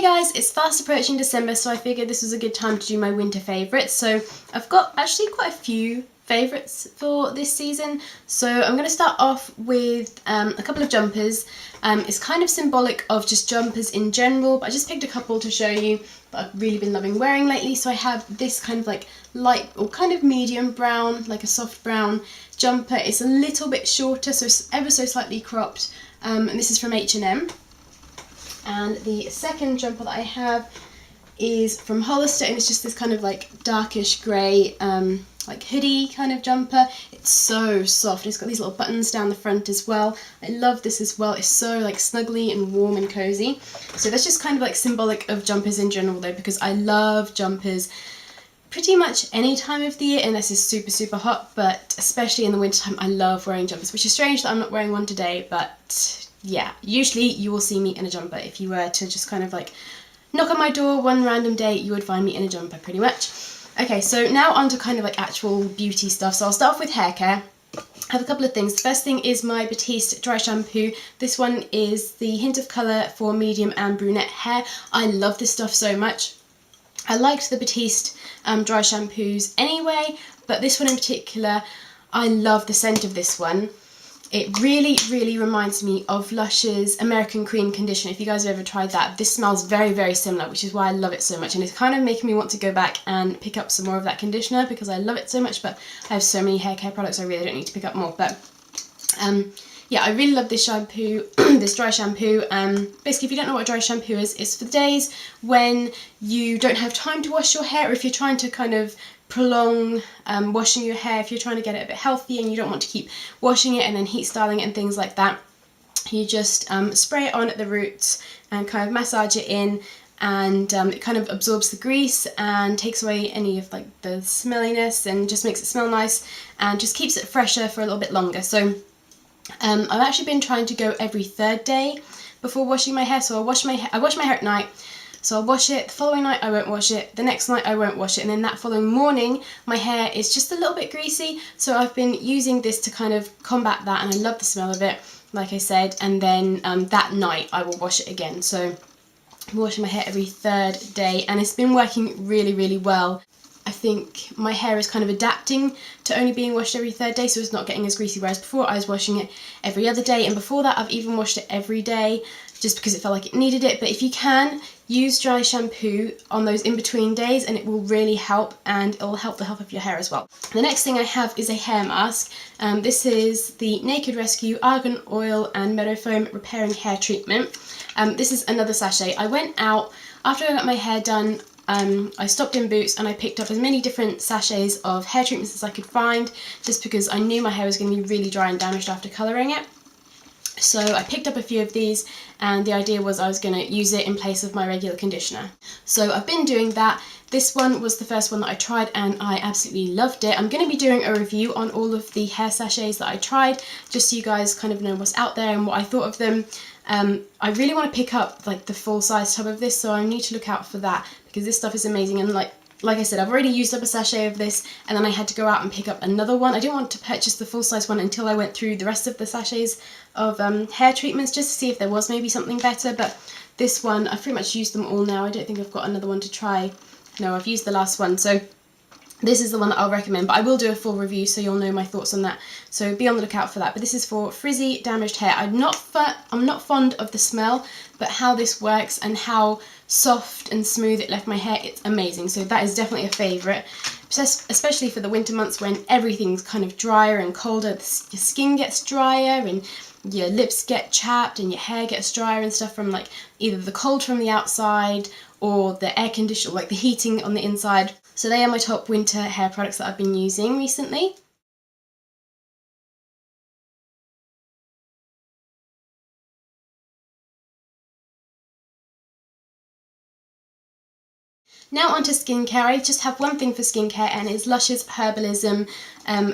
Hey guys, it's fast approaching December, so I figured this was a good time to do my winter favourites. So I've got actually quite a few favourites for this season. So I'm going to start off with a couple of jumpers. It's kind of symbolic of just jumpers in general, but I just picked a couple to show you that I've really been loving wearing lately. So I have this kind of like light or kind of medium brown, like a soft brown jumper. It's a little bit shorter, so it's ever so slightly cropped, and this is from H&M. And the second jumper that I have is from Hollister, and it's just this kind of like darkish grey like hoodie kind of jumper. It's so soft. It's got these little buttons down the front as well. I love this as well. It's so like snuggly and warm and cozy. So that's just kind of like symbolic of jumpers in general though, because I love jumpers pretty much any time of the year unless it's super hot, but especially in the wintertime I love wearing jumpers, which is strange that I'm not wearing one today, but yeah, usually you will see me in a jumper. If you were to just kind of like knock on my door one random day, you would find me in a jumper pretty much. Okay, so now on to kind of like actual beauty stuff. So I'll start off with hair care. I have a couple of things. The first thing is my Batiste Dry Shampoo. This one is the hint of colour for medium and brunette hair. I love this stuff so much. I liked the Batiste dry shampoos anyway, but this one in particular, I love the scent of this one. It really reminds me of Lush's American Cream conditioner. If you guys have ever tried that, this smells very similar, which is why I love it so much. And it's kind of making me want to go back and pick up some more of that conditioner because I love it so much, but I have so many hair care products I really don't need to pick up more. But yeah, I really love this shampoo, this dry shampoo. Basically, if you don't know what a dry shampoo is, it's for the days when you don't have time to wash your hair, or if you're trying to kind of prolong washing your hair, if you're trying to get it a bit healthy and you don't want to keep washing it and then heat styling it and things like that. You just spray it on at the roots and kind of massage it in, and it kind of absorbs the grease and takes away any of like the smelliness and just makes it smell nice and just keeps it fresher for a little bit longer. So I've actually been trying to go every third day before washing my hair. So I wash my hair at night. So I'll wash it, the following night I won't wash it, the next night I won't wash it, and then that following morning my hair is just a little bit greasy. So I've been using this to kind of combat that, and I love the smell of it, like I said, and then that night I will wash it again. So I'm washing my hair every third day, and it's been working really well. I think my hair is kind of adapting to only being washed every third day, so it's not getting as greasy, whereas before I was washing it every other day, and before that I've even washed it every day just because it felt like it needed it. But if you can, use dry shampoo on those in-between days and it will really help, and it will help the health of your hair as well. The next thing I have is a hair mask. This is the Naked Rescue Argan Oil and Meadowfoam Repairing Hair Treatment. This is another sachet. I went out after I got my hair done. I stopped in Boots and I picked up as many different sachets of hair treatments as I could find, just because I knew my hair was going to be really dry and damaged after colouring it. So I picked up a few of these, and the idea was I was going to use it in place of my regular conditioner. So I've been doing that. This one was the first one that I tried and I absolutely loved it. I'm going to be doing a review on all of the hair sachets that I tried, just so you guys kind of know what's out there and what I thought of them. I really want to pick up like the full size tub of this, so I need to look out for that because this stuff is amazing. And like I said, I've already used up a sachet of this, and then I had to go out and pick up another one. I didn't want to purchase the full size one until I went through the rest of the sachets of hair treatments, just to see if there was maybe something better. But this one, I've pretty much used them all now. I don't think I've got another one to try. No, I've used the last one. So this is the one that I'll recommend, but I will do a full review so you'll know my thoughts on that. So be on the lookout for that. But this is for frizzy, damaged hair. I'm not fond of the smell, but how this works and how soft and smooth it left my hair, it's amazing. So that is definitely a favourite, especially for the winter months when everything's kind of drier and colder. Your skin gets drier and your lips get chapped and your hair gets drier and stuff from like either the cold from the outside or the air conditioner, like the heating on the inside. So they are my top winter hair products that I've been using recently. Now onto skincare. I just have one thing for skincare, and it's Lush's Herbalism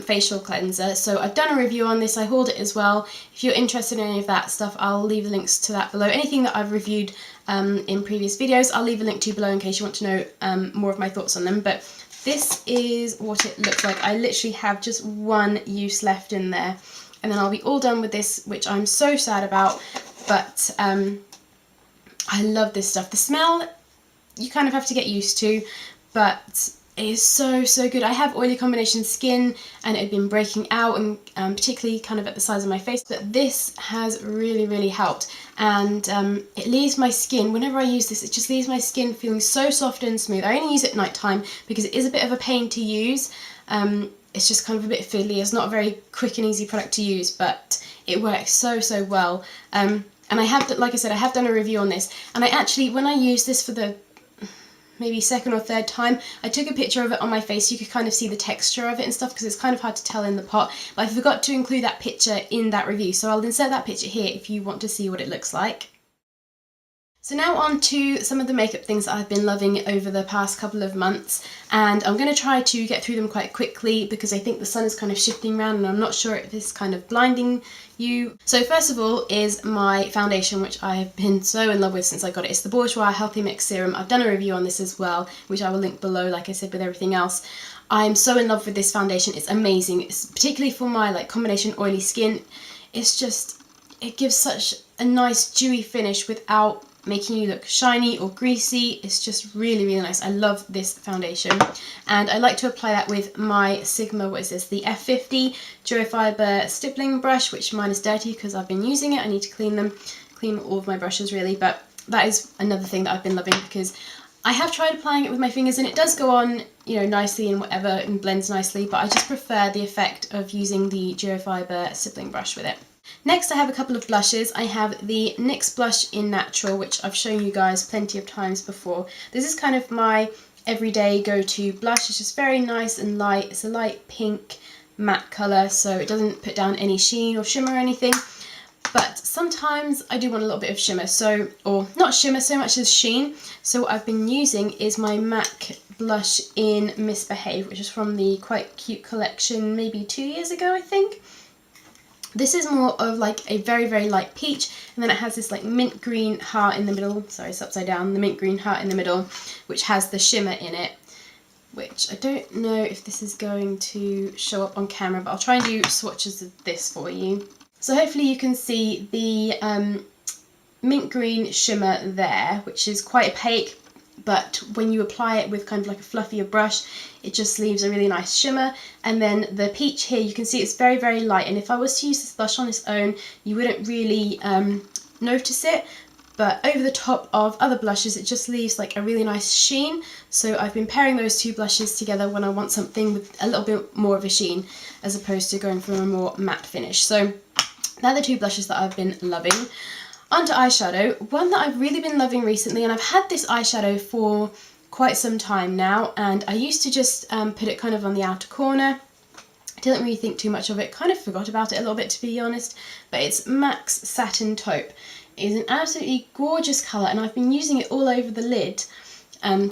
facial cleanser. So I've done a review on this, I hauled it as well. If you're interested in any of that stuff, I'll leave the links to that below. Anything that I've reviewed in previous videos, I'll leave a link to below in case you want to know more of my thoughts on them. But this is what it looks like. I literally have just one use left in there, and then I'll be all done with this, which I'm so sad about. But I love this stuff. The smell, you kind of have to get used to, but it is so, so good. I have oily combination skin and it had been breaking out, and particularly kind of at the sides of my face, but this has really, really helped. And it leaves my skin, whenever I use this, it just leaves my skin feeling so soft and smooth. I only use it at night time because it is a bit of a pain to use. It's just kind of a bit fiddly. It's not a very quick and easy product to use, but it works so, so well. And I have, like I said, I have done a review on this, and I actually, when I used this for the maybe second or third time, I took a picture of it on my face so you could kind of see the texture of it and stuff, because it's kind of hard to tell in the pot, but I forgot to include that picture in that review, so I'll insert that picture here if you want to see what it looks like. So now on to some of the makeup things that I've been loving over the past couple of months, and I'm going to try to get through them quite quickly because I think the sun is kind of shifting around and I'm not sure if it's kind of blinding you. So first of all is my foundation, which I have been so in love with since I got it. It's the Bourjois Healthy Mix Serum. I've done a review on this as well, which I will link below, like I said with everything else. I'm so in love with this foundation. It's amazing. It's particularly for my like combination oily skin. It's just, it gives such a nice dewy finish without making you look shiny or greasy. It's just really, really nice. I love this foundation, and I like to apply that with my Sigma, what is this, the F50 Duo Fibre stippling brush, which mine is dirty because I've been using it. I need to clean all of my brushes really, but that is another thing that I've been loving because I have tried applying it with my fingers and it does go on, you know, nicely and whatever and blends nicely, but I just prefer the effect of using the Duo Fibre stippling brush with it. Next I have a couple of blushes. I have the NYX blush in Natural, which I've shown you guys plenty of times before. This is kind of my everyday go-to blush. It's just very nice and light. It's a light pink matte colour, so it doesn't put down any sheen or shimmer or anything. But sometimes I do want a little bit of shimmer, so, or not shimmer so much as sheen. So what I've been using is my MAC blush in Misbehave, which is from the Quite Cute collection maybe 2 years ago, I think. This is more of like a very, very light peach, and then it has this like mint green heart in the middle. Sorry, it's upside down. The mint green heart in the middle, which has the shimmer in it, which I don't know if this is going to show up on camera, but I'll try and do swatches of this for you. So hopefully you can see the mint green shimmer there, which is quite opaque, but when you apply it with kind of like a fluffier brush, it just leaves a really nice shimmer. And then the peach here, you can see it's very, very light, and if I was to use this blush on its own, you wouldn't really notice it, but over the top of other blushes, it just leaves like a really nice sheen. So I've been pairing those two blushes together when I want something with a little bit more of a sheen, as opposed to going for a more matte finish. So they're the two blushes that I've been loving. Onto eyeshadow, one that I've really been loving recently, and I've had this eyeshadow for quite some time now, and I used to just put it kind of on the outer corner. I didn't really think too much of it, kind of forgot about it a little bit to be honest, but it's MAC's Satin Taupe. It is an absolutely gorgeous colour, and I've been using it all over the lid,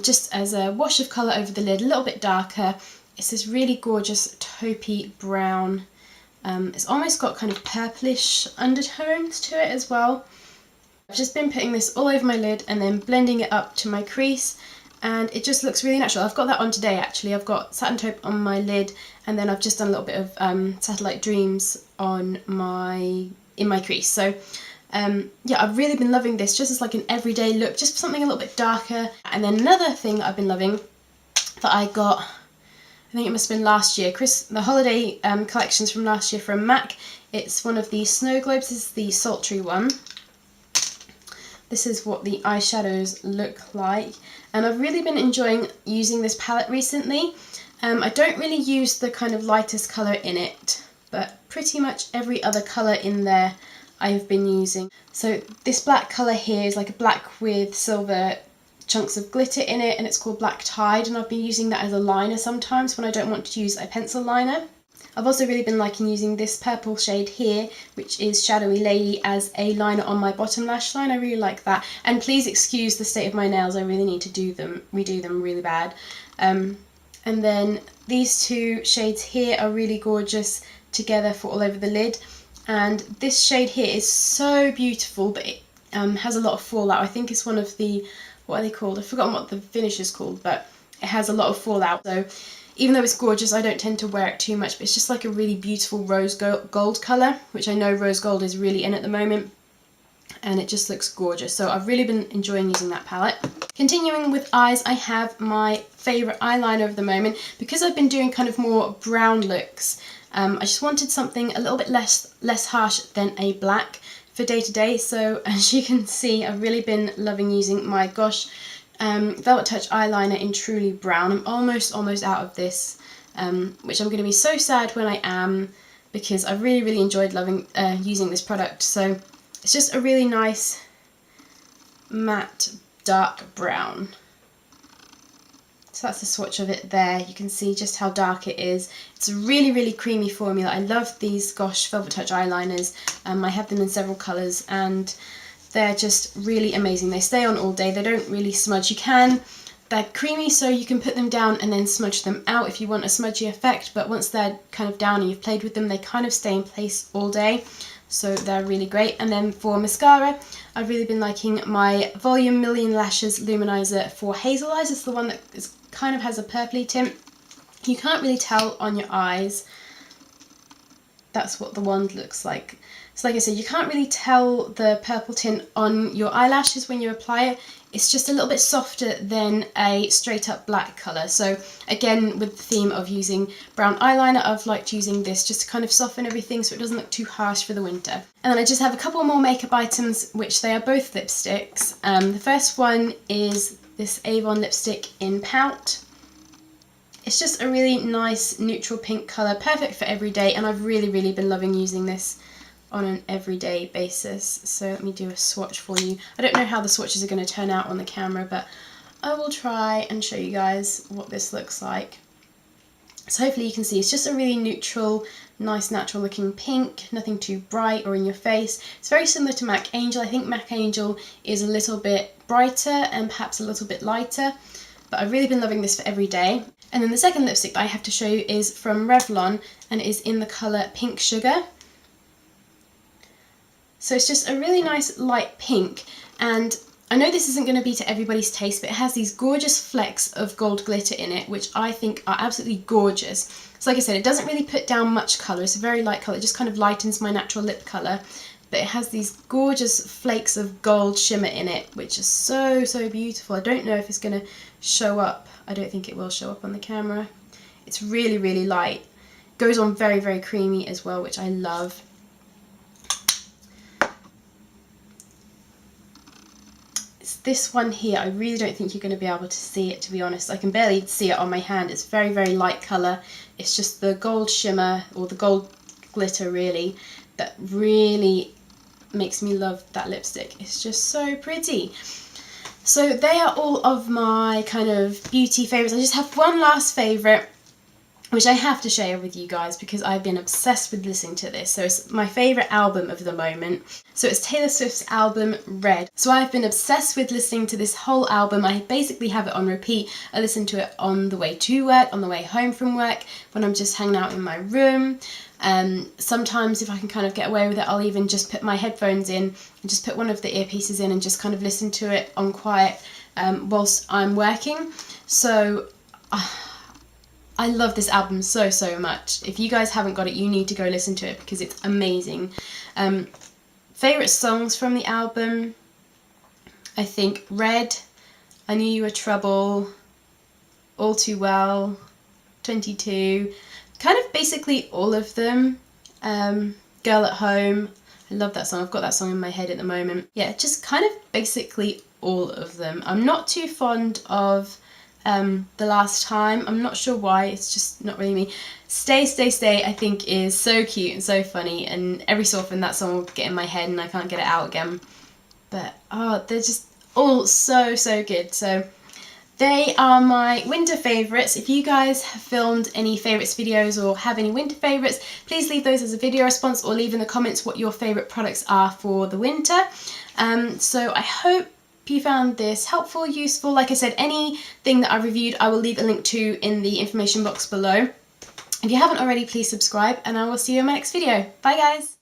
just as a wash of colour over the lid, a little bit darker. It's this really gorgeous taupey brown. It's almost got kind of purplish undertones to it as well. I've just been putting this all over my lid and then blending it up to my crease, and it just looks really natural. I've got that on today actually. I've got Satin Taupe on my lid, and then I've just done a little bit of Satellite Dreams on in my crease. So yeah, I've really been loving this just as like an everyday look, just something a little bit darker. And then another thing that I've been loving that I got, I think it must have been last year, the holiday collections from last year from MAC. It's one of the snow globes. This is the sultry one. This is what the eyeshadows look like, and I've really been enjoying using this palette recently. I don't really use the kind of lightest colour in it, but pretty much every other colour in there I have been using. So this black colour here is like a black with silver chunks of glitter in it, and it's called Black Tide, and I've been using that as a liner sometimes when I don't want to use a pencil liner. I've also really been liking using this purple shade here, which is Shadowy Lady, as a liner on my bottom lash line. I really like that. And please excuse the state of my nails, I really need to redo them really bad. And then these two shades here are really gorgeous together for all over the lid. And this shade here is so beautiful, but it has a lot of fallout. I think it's one of the, what are they called? I've forgotten what the finish is called, but it has a lot of fallout. So even though it's gorgeous, I don't tend to wear it too much, but it's just like a really beautiful rose gold colour, which I know rose gold is really in at the moment. and it just looks gorgeous. So I've really been enjoying using that palette. Continuing with eyes, I have my favourite eyeliner of the moment. Because I've been doing kind of more brown looks, I just wanted something a little bit less harsh than a black for day to day. So as you can see, I've really been loving using my Gosh Velvet Touch eyeliner in Truly Brown. I'm almost out of this, which I'm going to be so sad when I am, because I really enjoyed loving using this product. So it's just a really nice matte dark brown. So that's the swatch of it there. You can see just how dark it is. It's a really creamy formula. I love these Gosh Velvet Touch eyeliners. I have them in several colours and they're just really amazing. They stay on all day. They don't really smudge. They're creamy, so you can put them down and then smudge them out if you want a smudgy effect, but once they're kind of down and you've played with them, they kind of stay in place all day. So they're really great. And then for mascara, I've really been liking my Volume Million Lashes Luminizer for Hazel Eyes. It's the one that kind of has a purpley tint. You can't really tell on your eyes. That's what the wand looks like. So like I said, you can't really tell the purple tint on your eyelashes when you apply it. It's just a little bit softer than a straight up black colour. So again, with the theme of using brown eyeliner, I've liked using this just to kind of soften everything so it doesn't look too harsh for the winter. And then I just have a couple more makeup items, which they are both lipsticks. The first one is this Avon lipstick in Pout. It's just a really nice neutral pink colour, perfect for every day, and I've really been loving using this on an everyday basis. So let me do a swatch for you. I don't know how the swatches are going to turn out on the camera, but I will try and show you guys what this looks like. So hopefully you can see it's just a really neutral, nice natural looking pink, nothing too bright or in your face. It's very similar to MAC Angel. I think MAC Angel is a little bit brighter and perhaps a little bit lighter, but I've really been loving this for every day. And then the second lipstick that I have to show you is from Revlon and is in the colour Pink Sugar. So it's just a really nice light pink, and I know this isn't going to be to everybody's taste, but it has these gorgeous flecks of gold glitter in it, which I think are absolutely gorgeous. So like I said, it doesn't really put down much colour. It's a very light colour. It just kind of lightens my natural lip colour, but it has these gorgeous flakes of gold shimmer in it, which is so beautiful. I don't know if it's going to show up. I don't think it will show up on the camera. It's really light. Goes on very creamy as well, which I love. This one here, I really don't think you're going to be able to see it, to be honest. I can barely see it on my hand. It's very light colour. It's just the gold shimmer, or the gold glitter really, that really makes me love that lipstick. It's just so pretty. So they are all of my kind of beauty favourites. I just have one last favourite, which I have to share with you guys because I've been obsessed with listening to this. So it's my favourite album of the moment. So it's Taylor Swift's album Red. So I've been obsessed with listening to this whole album. I basically have it on repeat. I listen to it on the way to work, on the way home from work, when I'm just hanging out in my room. Sometimes if I can kind of get away with it, I'll even just put my headphones in and just put one of the earpieces in and just kind of listen to it on quiet whilst I'm working. So I love this album so much. If you guys haven't got it, you need to go listen to it because it's amazing. Favourite songs from the album, I think Red, I Knew You Were Trouble, All Too Well, 22, kind of basically all of them. Girl at Home, I love that song. I've got that song in my head at the moment. Yeah, just kind of basically all of them. I'm not too fond of The Last Time. I'm not sure why, it's just not really me. Stay, Stay, Stay I think is so cute and so funny, and every so often that song will get in my head and I can't get it out again. But they're just all so good. So they are my winter favourites. If you guys have filmed any favourites videos or have any winter favourites, please leave those as a video response or leave in the comments what your favourite products are for the winter. So I hope you found this helpful, useful. Like I said, anything that I reviewed I will leave a link to in the information box below. If you haven't already, please subscribe and I will see you in my next video. Bye guys!